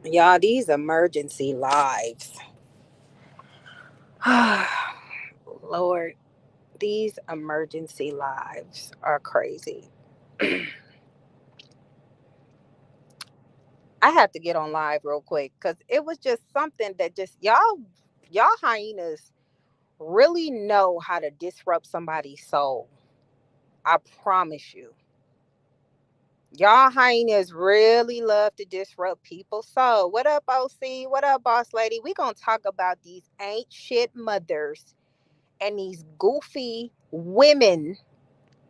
Y'all, these emergency lives. Lord, these emergency lives are crazy. I have to get on live real quick because it was just something that just y'all hyenas really know how to disrupt somebody's soul. I promise you. Y'all hyenas really love to disrupt people's soul. What up, OC? What up, boss lady? We gonna talk about these ain't shit mothers and these goofy women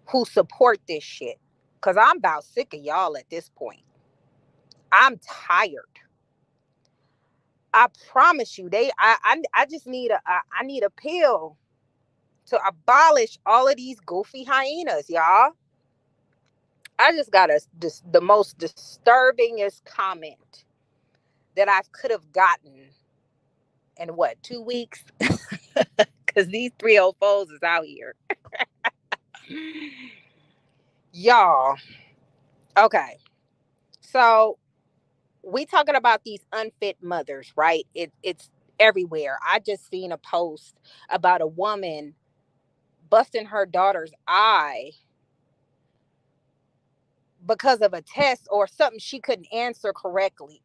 who support this shit. Cause I'm about sick of y'all at this point. I'm tired. I promise you, I just need I need a pill to abolish all of these goofy hyenas, y'all. I just got the most disturbingest comment that I could have gotten in what 2 weeks, because these 304s is out here, y'all. Okay, so we talking about these unfit mothers, right? It's everywhere. I just seen a post about a woman busting her daughter's eye because of a test or something she couldn't answer correctly.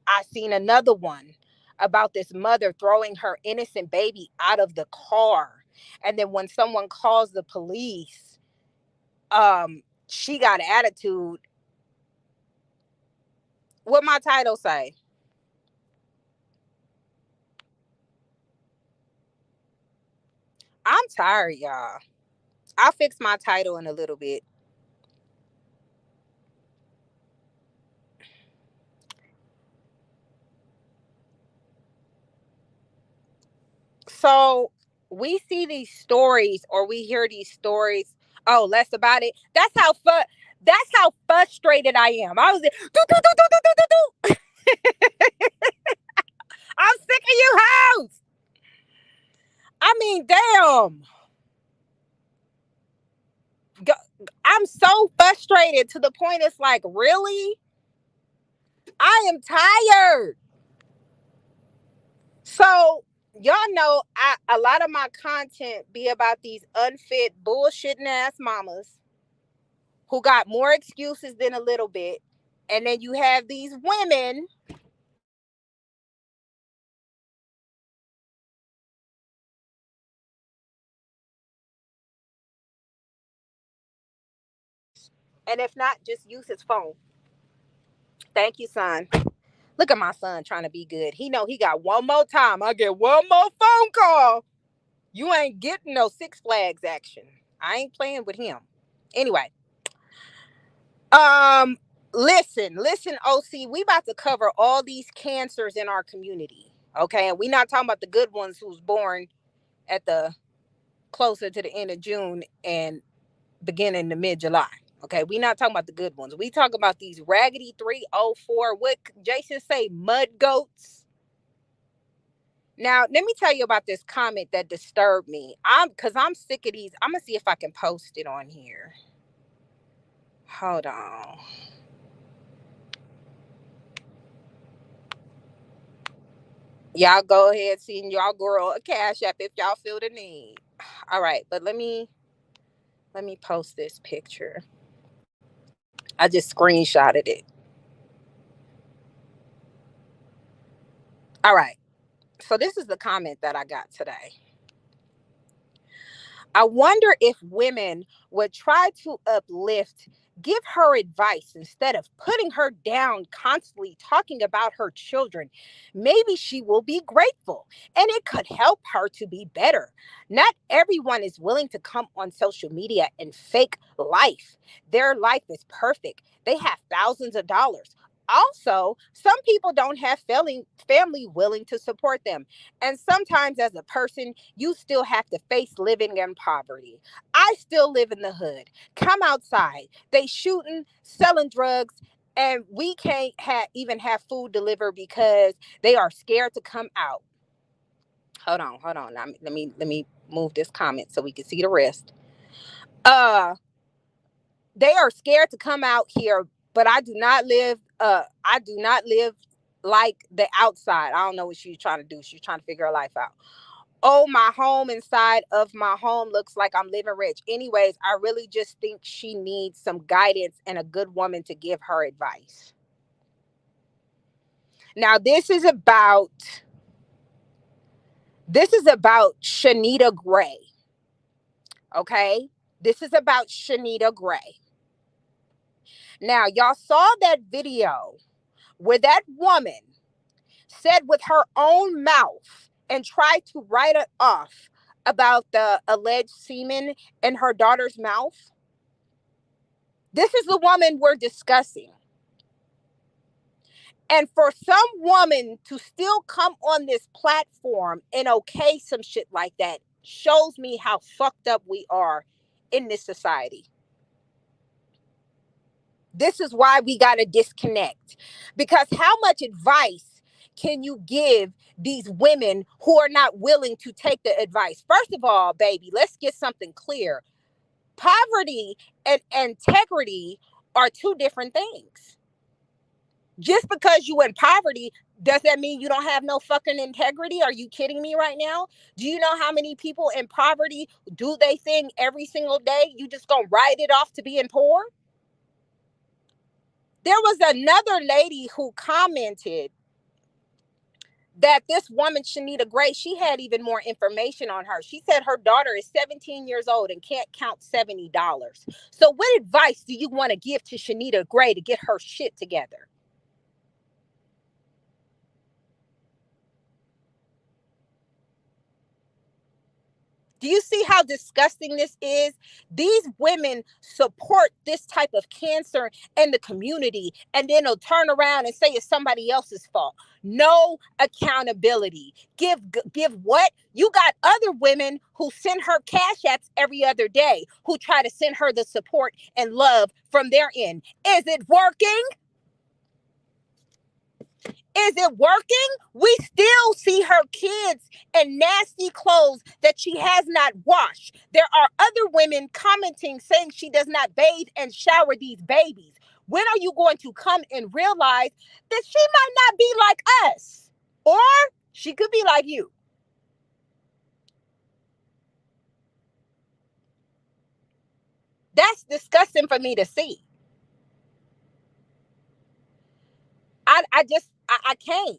I seen another one about this mother throwing her innocent baby out of the car. And then when someone calls the police, she got attitude. What my title say? I'm tired, y'all. I'll fix my title in a little bit. So we see these stories or we hear these stories. Oh, less about it. That's how frustrated I am. I was do, do, do, do, do, do, do, do. I'm sick of you hoes. I mean, damn. I'm so frustrated to the point it's like, really? I am tired. So y'all know a lot of my content be about these unfit bullshitting ass mamas who got more excuses than a little bit. And then you have these women, and if not, just use his phone. Thank you, son. Look at my son trying to be good. He know he got one more time. I get one more phone call. You ain't getting no Six Flags action. I ain't playing with him. Anyway, um, listen, OC. We about to cover all these cancers in our community. Okay, and we not talking about the good ones who's born at the closer to the end of June and beginning to mid July. Okay, we not talking about the good ones. We talk about these raggedy 304. What Jason say? Mud goats. Now, let me tell you about this comment that disturbed me. I'm sick of these. I'm gonna see if I can post it on here. Hold on. Y'all go ahead, send y'all girl a cash app if y'all feel the need. All right, but let me post this picture. I just screenshotted it. All right. So this is the comment that I got today. I wonder if women would try to uplift, give her advice instead of putting her down, constantly talking about her children. Maybe she will be grateful and it could help her to be better. Not everyone is willing to come on social media and fake life. Their life is perfect. They have thousands of dollars. Also, some people don't have family willing to support them. And sometimes, as a person, you still have to face living in poverty. I still live in the hood. Come outside. They shooting, selling drugs, and we can't even have food delivered because they are scared to come out. Hold on. Let me move this comment so we can see the rest. Uh, they are scared to come out here, but I do not live like the outside. I don't know what she's trying to do. She's trying to figure her life out. Oh, my home inside of my home looks like I'm living rich. Anyways, I really just think she needs some guidance and a good woman to give her advice. Now, this is about Shanita Gray. Okay? This is about Shanita Gray. Now, y'all saw that video where that woman said with her own mouth and tried to write it off about the alleged semen in her daughter's mouth. This is the woman we're discussing. And for some woman to still come on this platform and okay some shit like that shows me how fucked up we are in this society. This is why we got to disconnect. Because how much advice can you give these women who are not willing to take the advice? First of all, baby, let's get something clear. Poverty and integrity are two different things. Just because you in poverty, does that mean you don't have no fucking integrity? Are you kidding me right now? Do you know how many people in poverty do they thing every single day? You just gonna write it off to being poor? There was another lady who commented that this woman, Shanita Gray, she had even more information on her. She said her daughter is 17 years old and can't count $70. So what advice do you want to give to Shanita Gray to get her shit together? Do you see how disgusting this is? These women support this type of cancer in the community, and then they'll turn around and say it's somebody else's fault. No accountability. Give what? You got other women who send her cash apps every other day, who try to send her the support and love from their end. Is it working? Is it working? We still see her kids in nasty clothes that she has not washed. There are other women commenting saying she does not bathe and shower these babies. When are you going to come and realize that she might not be like us? Or she could be like you. That's disgusting for me to see. I can't.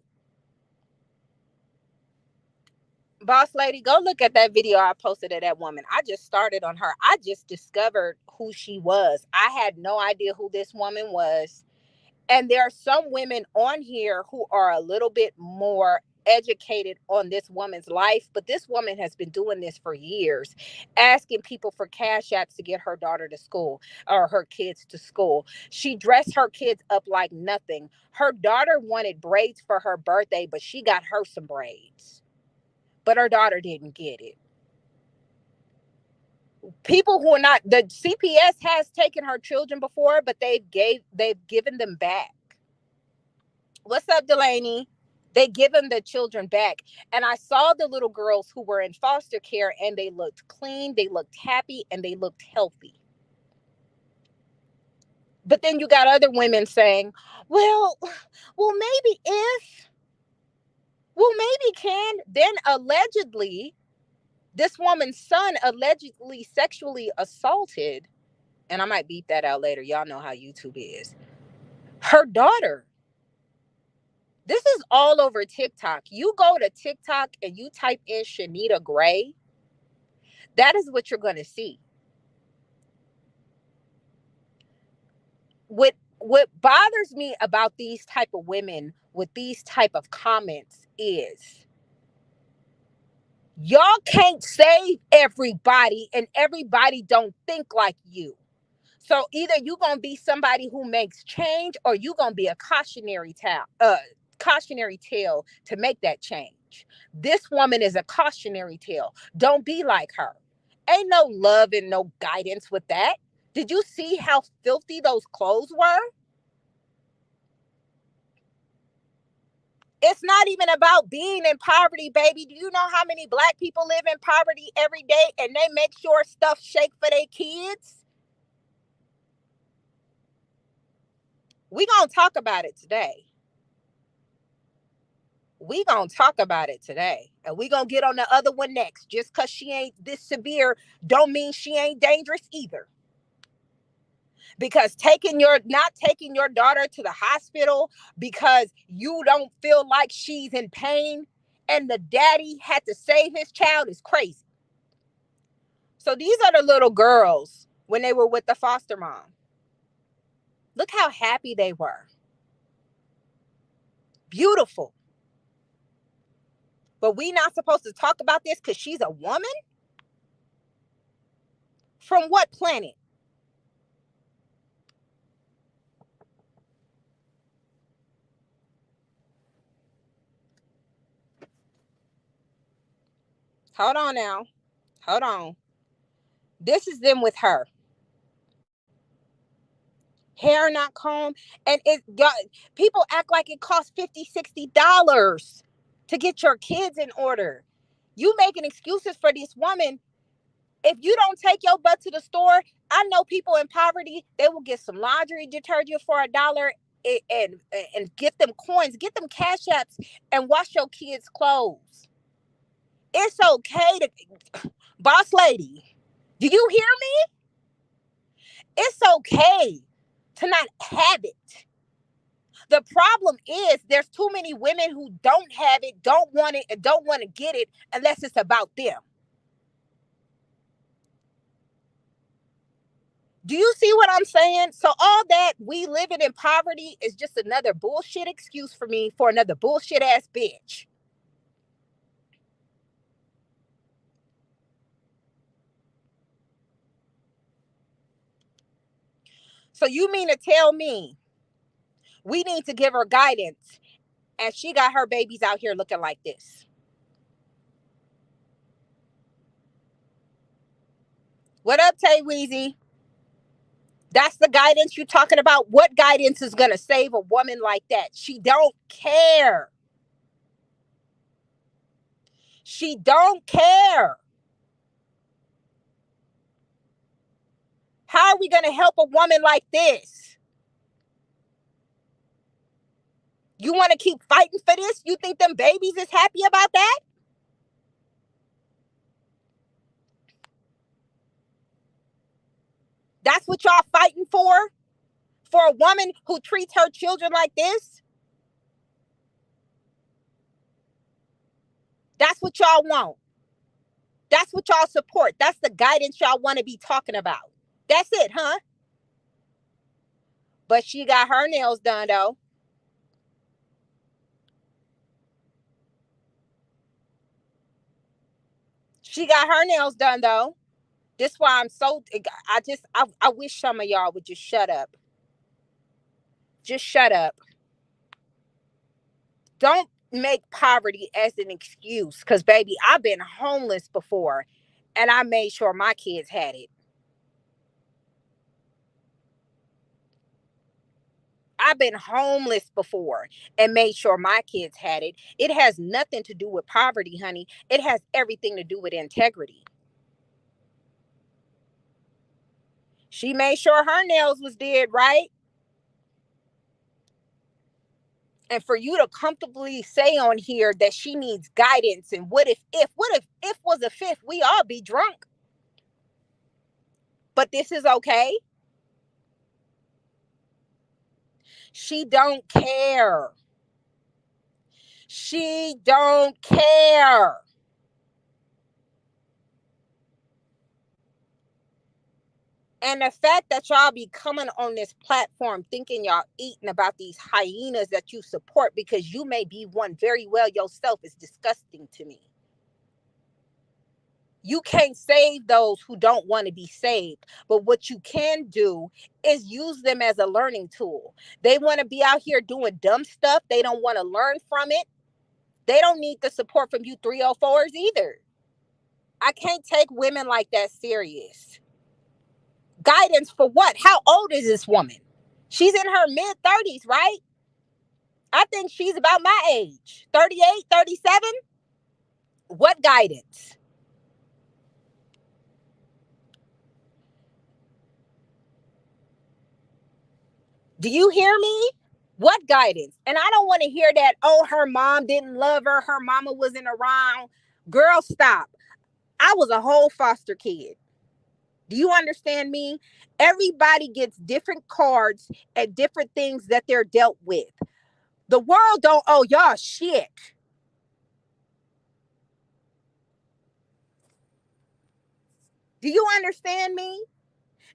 Boss lady, go look at that video I posted of that woman. I just started on her. I just discovered who she was. I had no idea who this woman was. And there are some women on here who are a little bit more educated on this woman's life, but this woman has been doing this for years, asking people for cash apps to get her daughter to school or her kids to school. She dressed her kids up like nothing. Her daughter wanted braids for her birthday, but she got her some braids, but her daughter didn't get it. People who are not, the CPS has taken her children before, but they've given them back. What's up, Delaney? They give them the children back. And I saw the little girls who were in foster care, and they looked clean, they looked happy, and they looked healthy. But then you got other women saying, well, maybe if, maybe can. Then allegedly, this woman's son allegedly sexually assaulted, and I might beep that out later. Y'all know how YouTube is. Her daughter. This is all over TikTok. You go to TikTok and you type in Shanita Gray. That is what you're going to see. What bothers me about these type of women with these type of comments is y'all can't save everybody, and everybody don't think like you. So either you're gonna be somebody who makes change, or you're gonna be a cautionary tale to make that change. This woman is a cautionary tale. Don't be like her. Ain't no love and no guidance with that. Did you see how filthy those clothes were? It's not even about being in poverty, baby. Do you know how many black people live in poverty every day and they make sure stuff shake for their kids? We gonna talk about it today. We gonna talk about it today, and we gonna get on the other one next. Just because she ain't this severe don't mean she ain't dangerous either. Because not taking your daughter to the hospital because you don't feel like she's in pain and the daddy had to save his child is crazy. So these are the little girls when they were with the foster mom. Look how happy they were. Beautiful. But we not supposed to talk about this because she's a woman? From what planet? Hold on now. Hold on. This is them with her. Hair not combed. And it got people act like it costs $50, $60 to get your kids in order. You making excuses for this woman. If you don't take your butt to the store, I know people in poverty, they will get some laundry detergent for $1 and get them coins, get them cash apps and wash your kids' clothes. It's okay to boss lady. Do you hear me? It's okay to not have it. The problem is there's too many women who don't have it, don't want it, and don't want to get it unless it's about them. Do you see what I'm saying? So all that we living in poverty is just another bullshit excuse for me for another bullshit ass bitch. So you mean to tell me we need to give her guidance and she got her babies out here looking like this? What up, Tay Weezy? That's the guidance you talking about? What guidance is going to save a woman like that? She don't care. She don't care. How are we going to help a woman like this? You want to keep fighting for this? You think them babies is happy about that? That's what y'all fighting for? For a woman who treats her children like this? That's what y'all want. That's what y'all support. That's the guidance y'all want to be talking about. That's it, huh? But she got her nails done, though. She got her nails done, though. This why I'm so. I wish some of y'all would just shut up. Just shut up. Don't make poverty as an excuse. Because, baby, I've been homeless before and I made sure my kids had it. I've been homeless before and made sure my kids had it. It has nothing to do with poverty, honey. It has everything to do with integrity. She made sure her nails was did right. And for you to comfortably say on here that she needs guidance and what if was a fifth, we all be drunk. But this is okay. She don't care. She don't care. And the fact that y'all be coming on this platform thinking y'all eating about these hyenas that you support because you may be one very well yourself is disgusting to me. You can't save those who don't want to be saved. But what you can do is use them as a learning tool. They want to be out here doing dumb stuff. They don't want to learn from it. They don't need the support from you 304s either. I can't take women like that serious. Guidance for what? How old is this woman? She's in her mid 30s, right? I think she's about my age, 38, 37. What guidance? Do you hear me? What guidance? And I don't want to hear that, oh, her mom didn't love her, her mama wasn't around. Girl, stop. I was a whole foster kid. Do you understand me? Everybody gets different cards and different things that they're dealt with. The world don't owe y'all shit. Do you understand me?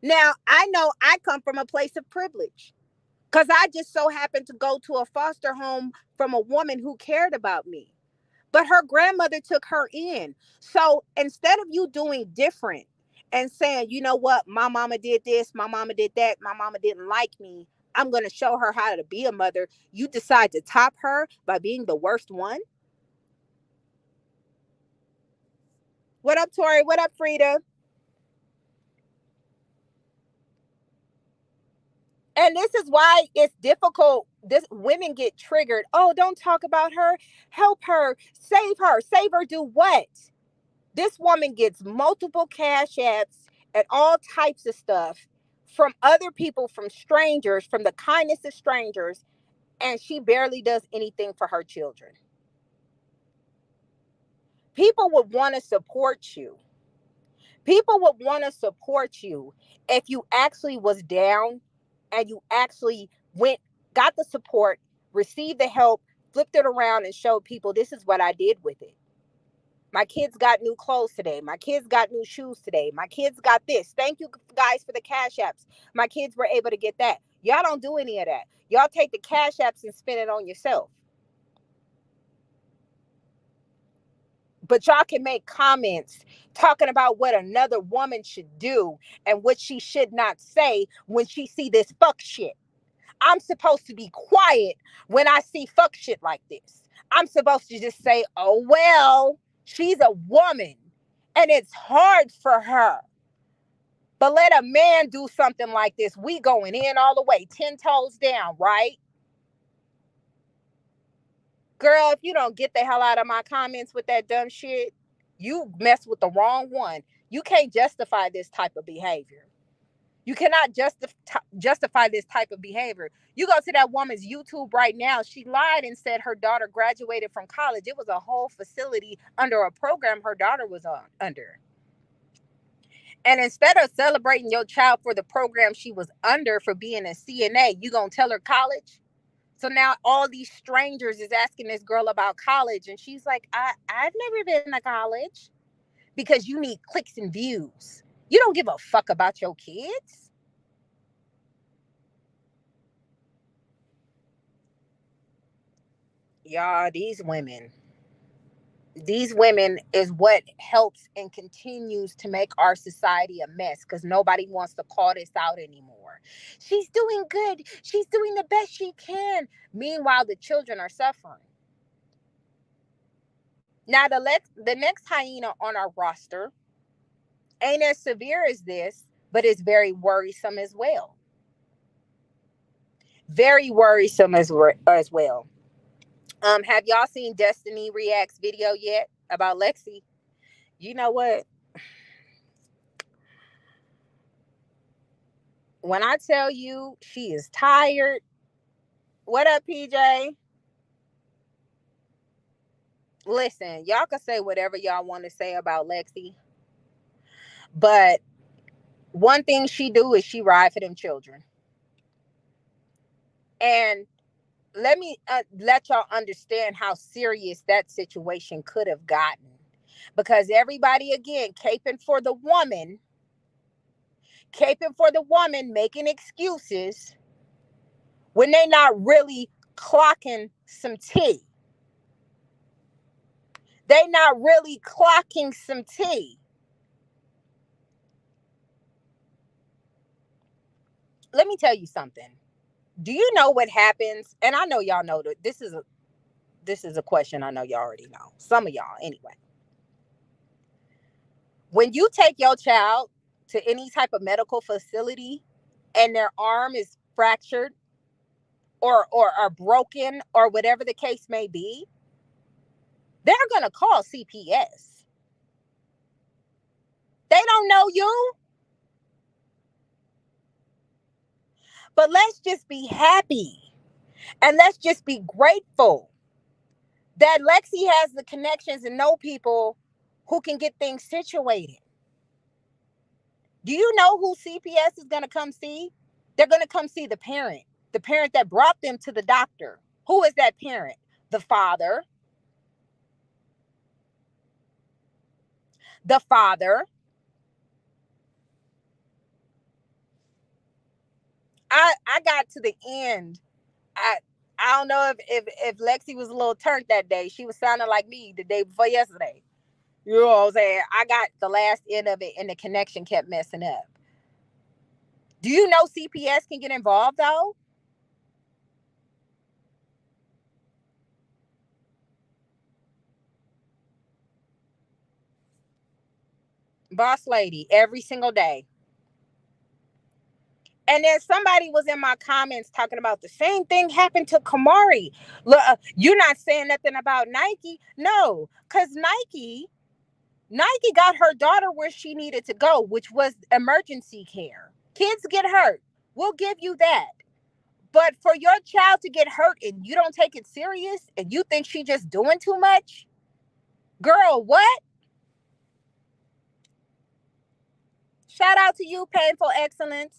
Now, I know I come from a place of privilege because I just so happened to go to a foster home from a woman who cared about me. But her grandmother took her in. So instead of you doing different and saying, you know what, my mama did this, my mama did that, my mama didn't like me, I'm going to show her how to be a mother, you decide to top her by being the worst one. What up, Tori? What up, Frida? And this is why it's difficult. This women get triggered. Oh, don't talk about her. Help her. Save her. Save her. Do what? This woman gets multiple cash apps and all types of stuff from other people, from strangers, from the kindness of strangers, and she barely does anything for her children. People would want to support you. People would want to support you if you actually was down and you actually went, got the support, received the help, flipped it around and showed people this is what I did with it. My kids got new clothes today. My kids got new shoes today. My kids got this. Thank you guys for the cash apps. My kids were able to get that. Y'all don't do any of that. Y'all take the cash apps and spend it on yourself. But y'all can make comments talking about what another woman should do and what she should not say when she see this fuck shit. I'm supposed to be quiet when I see fuck shit like this. I'm supposed to just say, oh, well, she's a woman and it's hard for her. But let a man do something like this. We going in all the way, 10 toes down, right? Girl, if you don't get the hell out of my comments with that dumb shit, you mess with the wrong one. You can't justify this type of behavior. You cannot justify this type of behavior. You go to that woman's YouTube right now. She lied and said her daughter graduated from college. It was a whole facility under a program her daughter was under. And instead of celebrating your child for the program she was under for being a CNA, you going to tell her college? So now all these strangers is asking this girl about college. And she's like, I've never been to college because you need clicks and views. You don't give a fuck about your kids. Y'all, these women is what helps and continues to make our society a mess because nobody wants to call this out anymore. She's doing good. She's doing the best she can. Meanwhile, the children are suffering. Now, the next hyena on our roster ain't as severe as this, but it's very worrisome as well. Very worrisome as well. Have y'all seen Destiny Reacts video yet about Lexi? You know what? When I tell you she is tired, what up, PJ? Listen, y'all can say whatever y'all want to say about Lexi, but one thing she do is she ride for them children. And let y'all understand how serious that situation could have gotten. Because everybody, again, caping for the woman, making excuses when they not really clocking some tea. They not really clocking some tea. Let me tell you something. Do you know what happens? And I know y'all know that this is a question I know y'all already know. Some of y'all anyway. When you take your child to any type of medical facility and their arm is fractured or broken or whatever the case may be, they're going to call CPS. They don't know you. But let's just be happy And let's just be grateful that Lexi has the connections and know people who can get things situated. Do you know who CPS is going to come see? They're going to come see the parent that brought them to the doctor. Who is that parent? The father. The father. I got to the end. I I don't know if Lexi was a little turned that day. She was sounding like me the day before yesterday. You know what I'm saying? I got the last end of it and the connection kept messing up. Do you know CPS can get involved though? Boss lady, every single day. And then somebody was in my comments talking about the same thing happened to Kamari. Look, you're not saying nothing about Nike. No, because Nike got her daughter where she needed to go, which was emergency care. Kids get hurt. We'll give you that. But for your child to get hurt and you don't take it serious and you think she just doing too much, girl, what? Shout out to you, Painful Excellence.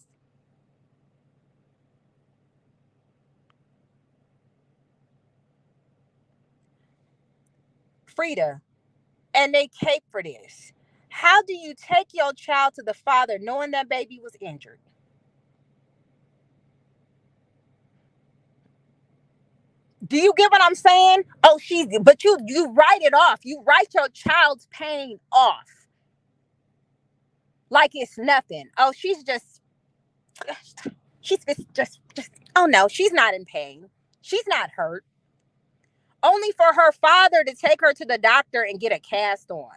Frida, and they cape for this. How do you take your child to the father knowing that baby was injured? Do you get what I'm saying? Oh, but you write it off. You write your child's pain off like it's nothing. Oh, she's just oh no, she's not in pain. She's not hurt. Only for her father to take her to the doctor and get a cast on.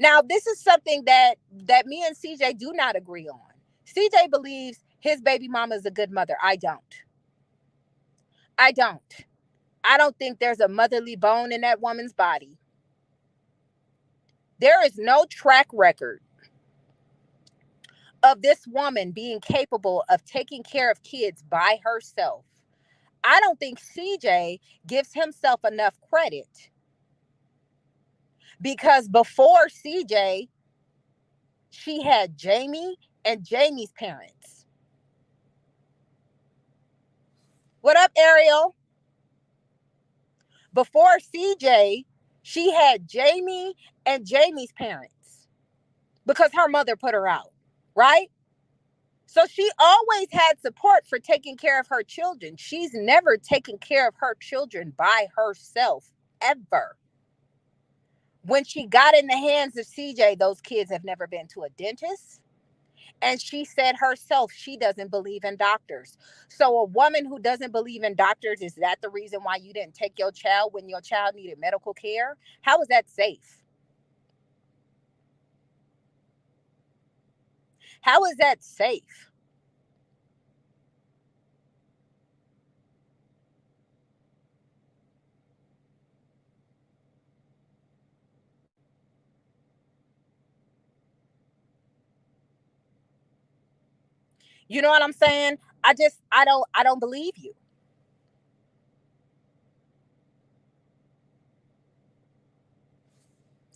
Now, this is something that me and CJ do not agree on. CJ believes his baby mama is a good mother. I don't. I don't. I don't think there's a motherly bone in that woman's body. There is no track record of this woman being capable of taking care of kids by herself. I don't think CJ gives himself enough credit because before CJ, she had Jamie and Jamie's parents. What up, Ariel? Before CJ, she had Jamie and Jamie's parents because her mother put her out, right? So she always had support for taking care of her children. She's never taken care of her children by herself, ever. When she got in the hands of CJ, those kids have never been to a dentist. And she said herself, she doesn't believe in doctors. So a woman who doesn't believe in doctors, is that the reason why you didn't take your child when your child needed medical care? How is that safe? How is that safe? You know what I'm saying? I don't believe you.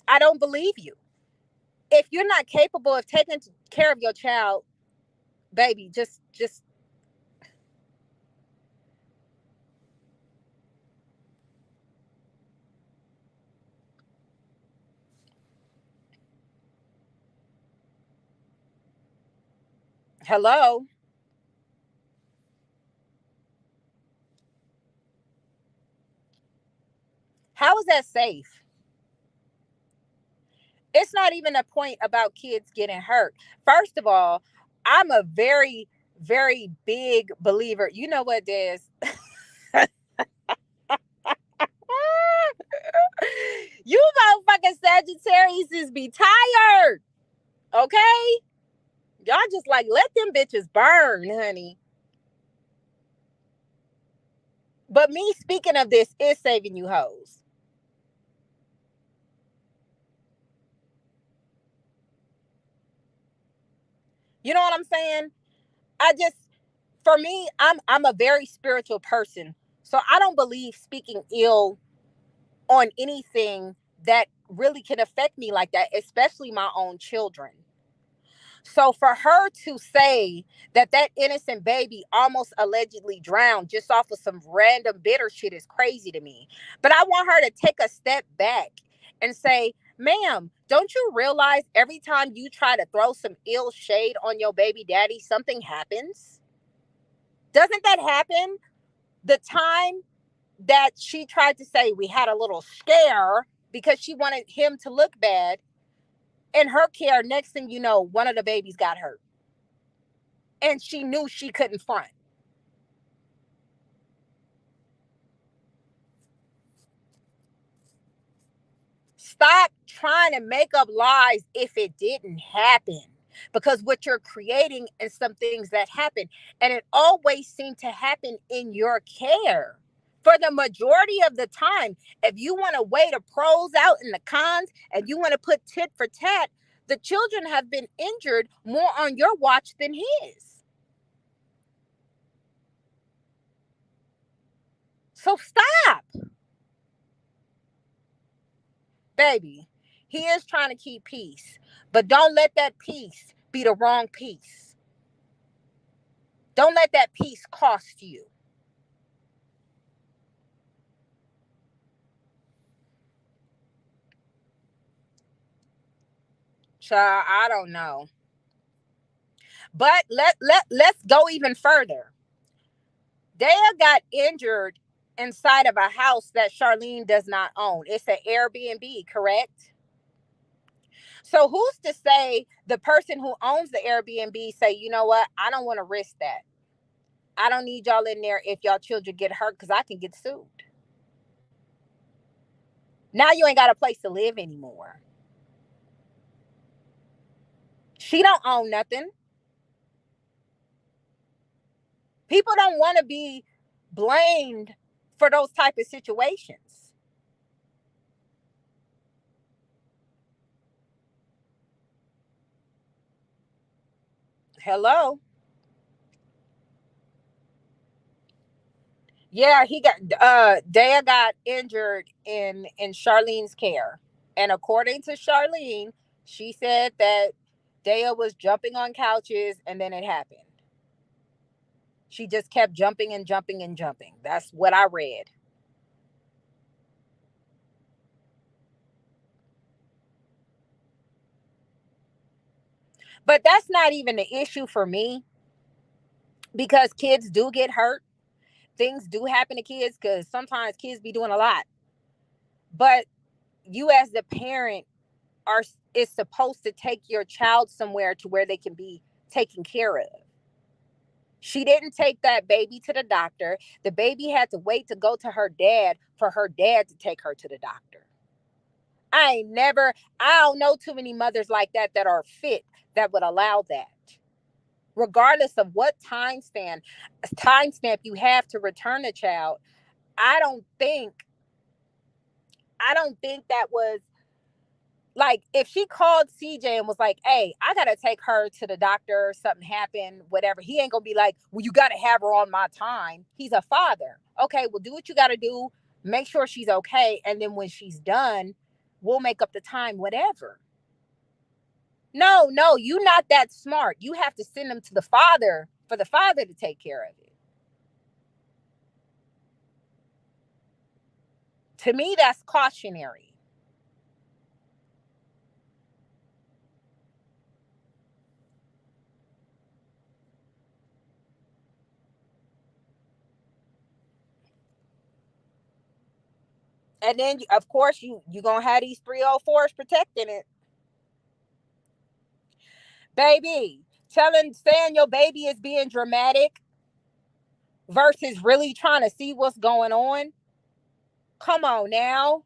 I don't believe you. If you're not capable of taking care of your child, baby, just hello. How is that safe? It's not even a point about kids getting hurt. First of all, I'm a very, very big believer. You know what, Des? You motherfucking Sagittarius be tired. Okay? Y'all just like let them bitches burn, honey. But me speaking of this is saving you hoes. You know what I'm saying? I just For me, I'm a very spiritual person. So I don't believe speaking ill on anything that really can affect me like that, especially my own children. So for her to say that that innocent baby almost allegedly drowned just off of some random bitter shit is crazy to me. But I want her to take a step back and say, ma'am, don't you realize every time you try to throw some ill shade on your baby daddy, something happens? Doesn't that happen? The time that she tried to say we had a little scare because she wanted him to look bad in her care, next thing you know, one of the babies got hurt. And she knew she couldn't front. Stop trying to make up lies if it didn't happen. Because what you're creating is some things that happen. And it always seemed to happen in your care. For the majority of the time, if you want to weigh the pros out and the cons, and you want to put tit for tat, the children have been injured more on your watch than his. So stop, baby. He is trying to keep peace, but don't let that peace be the wrong peace. Don't let that peace cost you. Child, I don't know. But let's go even further. Daya got injured inside of a house that Charlene does not own. It's an Airbnb, correct? So who's to say the person who owns the Airbnb say, you know what, I don't want to risk that. I don't need y'all in there if y'all children get hurt because I can get sued. Now you ain't got a place to live anymore. She don't own nothing. People don't want to be blamed for those type of situations. Hello. Yeah, he got Daya got injured in Charlene's care. And according to Charlene, she said that Daya was jumping on couches and then it happened. She just kept jumping and jumping and jumping. That's what I read. But that's not even the issue for me because kids do get hurt. Things do happen to kids because sometimes kids be doing a lot. But you as the parent are is supposed to take your child somewhere to where they can be taken care of. She didn't take that baby to the doctor. The baby had to wait to go to her dad for her dad to take her to the doctor. I don't know too many mothers like that that are fit that would allow that. Regardless of what timestamp you have to return a child, I don't think I don't think that was like if she called CJ and was like, "Hey, I gotta take her to the doctor. Something happened, whatever." He ain't gonna be like, "Well, you gotta have her on my time." He's a father. Okay, well, do what you gotta do. Make sure she's okay, and then when she's done, we'll make up the time, whatever. No, no, you not that smart. You have to send them to the father for the father to take care of it. To me, that's cautionary. And then, of course, you gonna have these 304s protecting it, baby. Saying your baby is being dramatic versus really trying to see what's going on. Come on now,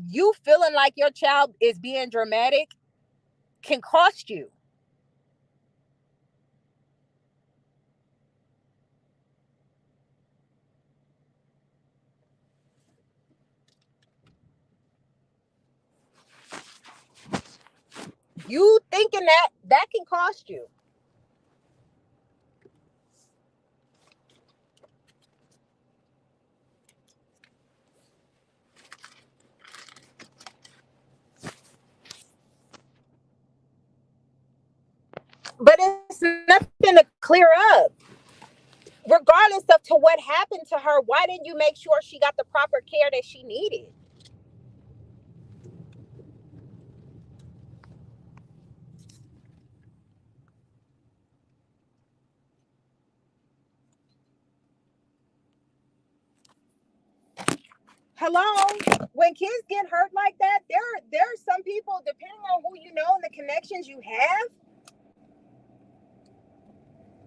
you feeling like your child is being dramatic can cost you. You thinking that can cost you. There's nothing to clear up. Regardless of to what happened to her, why didn't you make sure she got the proper care that she needed? Hello? When kids get hurt like that, there are some people, depending on who you know and the connections you have,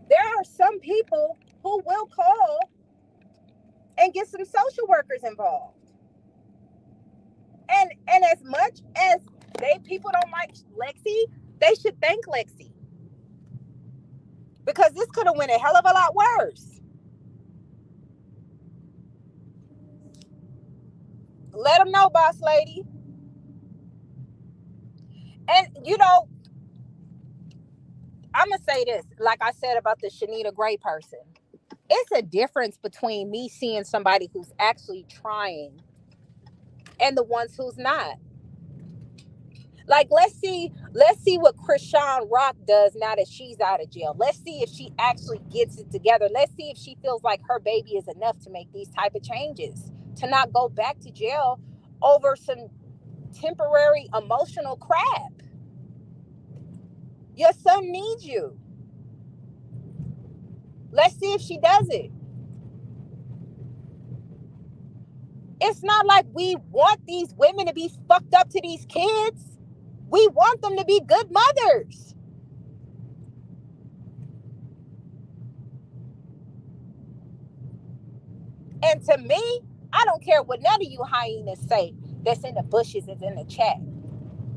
there are some people who will call and get some social workers involved. And as much as they people don't like Lexi, they should thank Lexi because this could have went a hell of a lot worse. Let them know, boss lady. And I'm gonna say this, like I said about the Shanita Gray person. It's a difference between me seeing somebody who's actually trying and the ones who's not. Like let's see what Krishan Rock does now that she's out of jail. Let's see if she actually gets it together. Let's see if she feels like her baby is enough to make these type of changes, to not go back to jail over some temporary emotional crap. Your son needs you. Let's see if she does it. It's not like we want these women to be fucked up to these kids. We want them to be good mothers. And to me, I don't care what none of you hyenas say that's in the bushes is in the chat.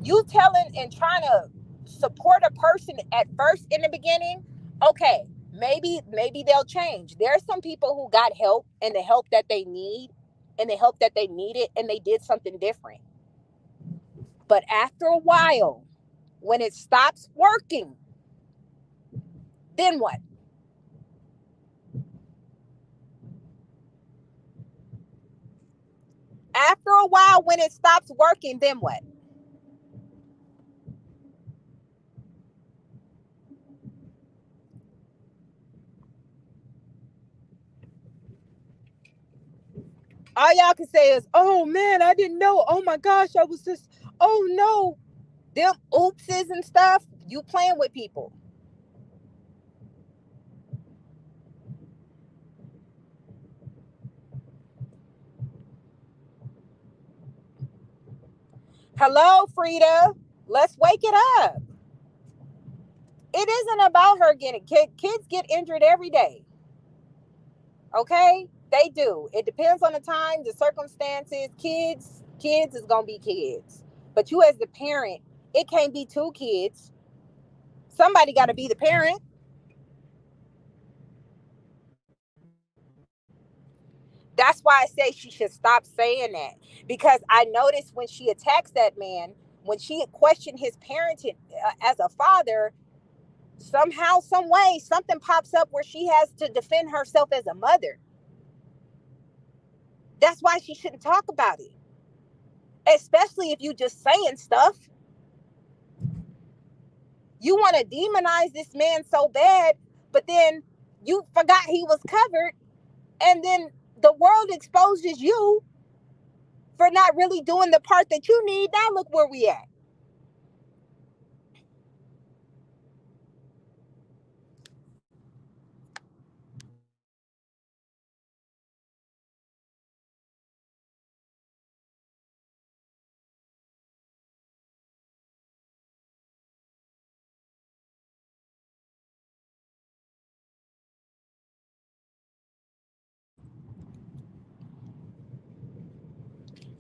You telling and trying to support a person at first in the beginning, okay, maybe they'll change. There are some people who got help and the help that they need and the help that they needed and they did something different. But after a while, when it stops working, then what? After a while, when it stops working, then what? All y'all can say is, "Oh man, I didn't know. Oh my gosh, I was just, oh no." Them oopses and stuff, you playing with people. Hello, Frida. Let's wake it up. It isn't about her getting kids get injured every day. Okay? They do. It depends on the time, the circumstances. Kids is gonna be kids. But you as the parent, it can't be two kids. Somebody gotta be the parent. That's why I say she should stop saying that. Because I noticed when she attacks that man, when she questioned his parenting as a father, somehow, some way, something pops up where she has to defend herself as a mother. That's why she shouldn't talk about it, especially if you just saying stuff. You want to demonize this man so bad, but then you forgot he was covered, and then the world exposes you for not really doing the part that you need. Now look where we at.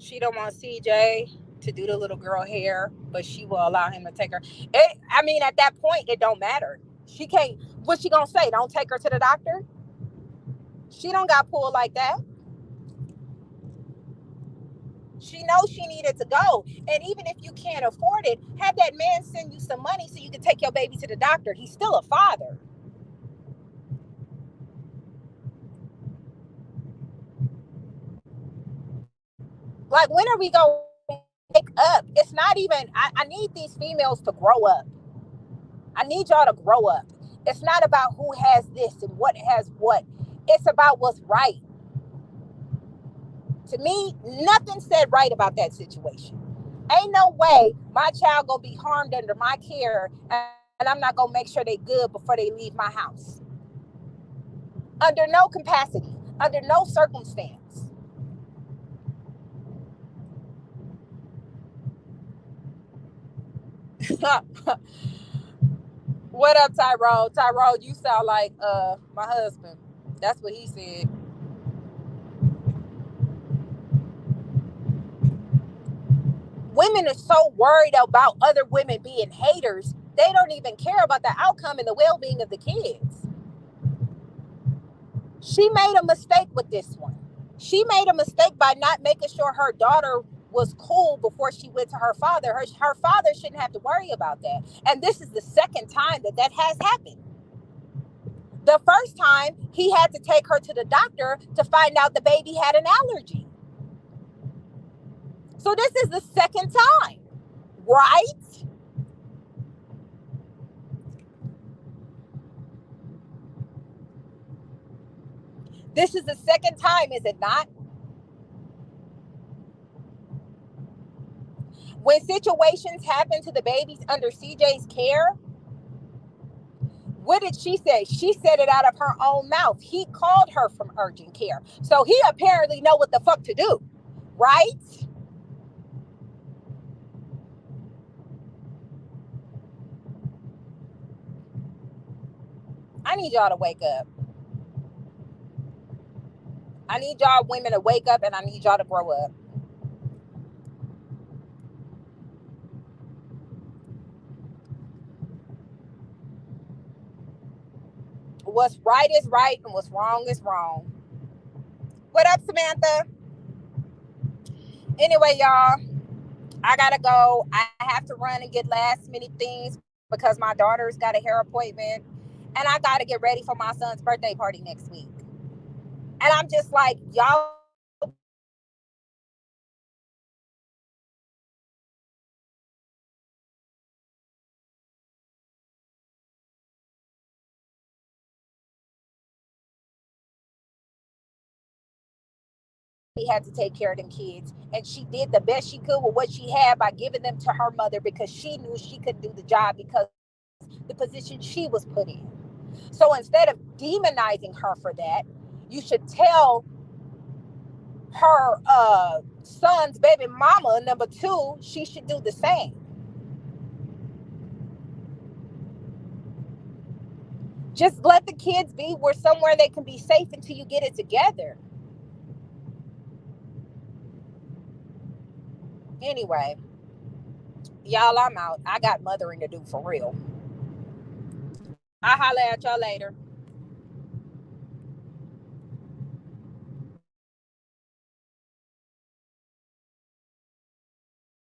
She don't want CJ to do the little girl hair, but she will allow him to take her. I mean, at that point, it don't matter. She can't. What she gonna say? Don't take her to the doctor. She don't got pulled like that. She knows she needed to go. And even if you can't afford it, have that man send you some money so you can take your baby to the doctor. He's still a father. Like, when are we going to wake up? It's not even, I need these females to grow up. I need y'all to grow up. It's not about who has this and what has what. It's about what's right. To me, nothing said right about that situation. Ain't no way my child gonna be harmed under my care and I'm not gonna make sure they good before they leave my house. Under no capacity, under no circumstance. What up, Tyrone? Tyrone, you sound like my husband. That's what he said. Women are so worried about other women being haters, they don't even care about the outcome and the well-being of the kids. She made a mistake with this one. She made a mistake by not making sure her daughter was cool before she went to her father. Her father shouldn't have to worry about that. And this is the second time that that has happened. The first time, he had to take her to the doctor to find out the baby had an allergy. So this is the second time, right? This is the second time, is it not? When situations happen to the babies under CJ's care, what did she say? She said it out of her own mouth. He called her from urgent care. So he apparently know what the fuck to do, right? I need y'all to wake up. I need y'all women to wake up and I need y'all to grow up. What's right is right and what's wrong is wrong. What up, Samantha? Anyway, y'all, I gotta go. I have to run and get last minute things because my daughter's got a hair appointment and I gotta get ready for my son's birthday party next week. And I'm just like, y'all be so busy with had to take care of them kids and she did the best she could with what she had by giving them to her mother because she knew she couldn't do the job because the position she was put in. So instead of demonizing her for that, you should tell her son's baby mama, number two, she should do the same. Just let the kids be where somewhere they can be safe until you get it together. Anyway, y'all, I'm out. I got mothering to do for real. I'll holler at y'all later.